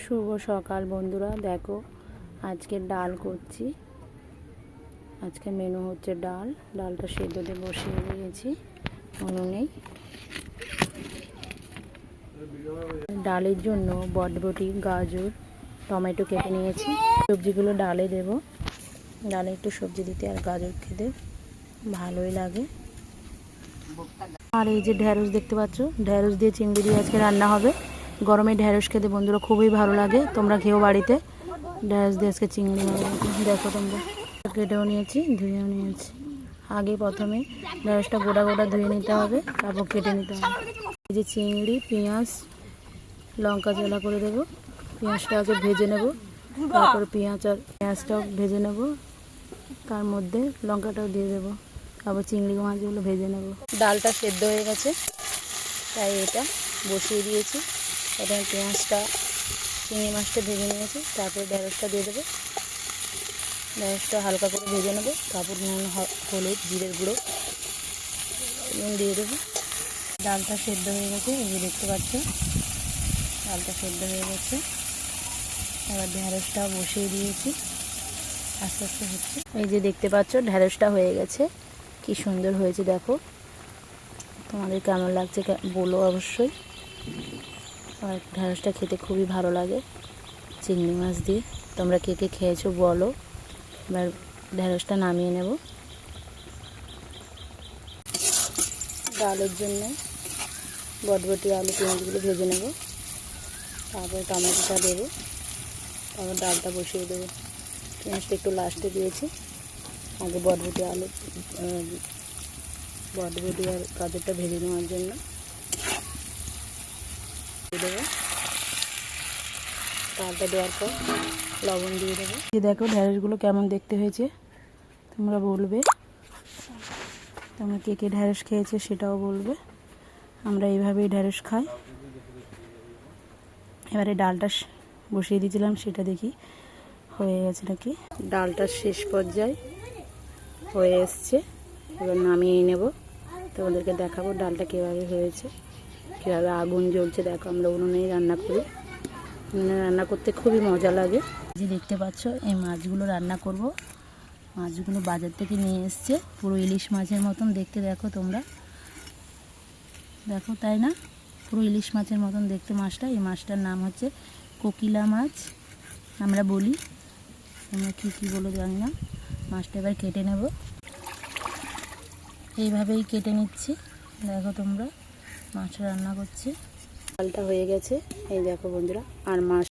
শুভ সকাল বন্ধুরা, দেখো আজকে ডাল করছি। আজকে মেনু হচ্ছে ডালটা সেদ্ধ দিয়ে বসিয়ে দিয়েছি উনুনে। ডালের জন্য বটবটি, গাজর, টমেটো কেটে নিয়েছি। সবজিগুলো ডালে দেব। ডালে একটু সবজি দিতে আর গাজর খেতে ভালোই লাগে। আর এই যে ঢেঁড়স দেখতে পাচ্ছ, ঢেঁড়স দিয়ে চিংড়ি দিয়ে আজকে রান্না হবে। গরমে ঢেঁড়স খেতে বন্ধুরা খুবই ভালো লাগে, তোমরা খেও বাড়িতে। ঢেঁড়স দিয়ে আজকে চিংড়ি মাছ দেখো তোমরা। কেটেও নিয়েছি, ধুয়েও নিয়েছি। আগে প্রথমে ঢেঁড়সটা গোটা গোটা ধুয়ে নিতে হবে, তারপর কেটে নিতে হবে। এই যে চিংড়ি, পেঁয়াজ, লঙ্কা জলা করে দেবো। পেঁয়াজটা আগে ভেজে নেব, তারপর পেঁয়াজটাও ভেজে নেব, তার মধ্যে লঙ্কাটাও দিয়ে দেবো, তারপর চিংড়ি মাছগুলো ভেজে নেব। ডালটা সেদ্ধ হয়ে গেছে, তাই এটা বসিয়ে দিয়েছি। প্রথমে পেঁয়াজটা, চিংড়ি মাছটা ভেজে নিয়েছি, তারপর ঢেঁড়সটা দিয়ে দেবো। ঢেঁড়সটা হালকা করে ভেজে নেবো, তারপর নুন, হলুদ, জিরের গুঁড়ো নুন দিয়ে দেবো। ডালটা সেদ্ধ হয়ে গেছে, এই যে দেখতে পাচ্ছ ডালটা সেদ্ধ হয়ে গেছে। এবার ঢেঁড়সটা বসিয়ে দিয়েছি, আস্তে আস্তে হচ্ছে। এই যে দেখতে পাচ্ছ ঢেঁড়সটা হয়ে গেছে, কি সুন্দর হয়েছে দেখো। তোমাদের কেমন লাগছে বলো অবশ্যই। আর ঢেঁড়সটা খেতে খুবই ভালো লাগে চিংড়ি মাছ দিয়ে। তোমরা কে কে খেয়েছো বলো। এবার ঢেঁড়সটা নামিয়ে নেব। ডালের জন্য বটবটি, আলু, পেঁয়াজগুলো ভেজে নেব, তারপর টমেটোটা দেবো, তারপর ডালটা বসিয়ে দেবো। পেঁয়াজটা একটু লাস্টে দিয়েছি, আগে বটবটি আর গাজরটা ভেজে নেওয়ার জন্য দেবো। ডালটা দেওয়ার পর লবণ দিয়ে দেবো। দেখো ঢেঁড়সগুলো কেমন দেখতে হয়েছে তোমরা বলবে। তোমরা কে কে ঢেঁড়স খেয়েছে সেটাও বলবে। আমরা এইভাবেই ঢেঁড়স খাই। এবারে ডালটা বসিয়ে দিয়েছিলাম, সেটা দেখি হয়ে গেছে নাকি। ডালটা শেষ পর্যায়ে হয়ে এসছে, এবার নামিয়ে নেব। তোমাদেরকে দেখাবো ডালটা কীভাবে হয়েছে, কীভাবে আগুন জ্বলছে। দেখো আমরা উনুনেই রান্না করি, উনুনে রান্না করতে খুবই মজা লাগে। যে দেখতে পাচ্ছ এই মাছগুলো রান্না করব। মাছগুলো বাজার থেকে নিয়ে এসছে, পুরো ইলিশ মাছের মতন দেখতে। দেখো তোমরা দেখো, তাই না? পুরো ইলিশ মাছের মতন দেখতে মাছটা। এই মাছটার নাম হচ্ছে কোকিলা মাছ আমরা বলি, আমরা কী বলো জানি না। মাছটা এবার কেটে নেব, এইভাবেই কেটে নিচ্ছি। দেখো তোমরা মাছ রান্না করছি। ডালটা হয়ে গেছে, এই দেখো বন্ধুরা। আর মাছ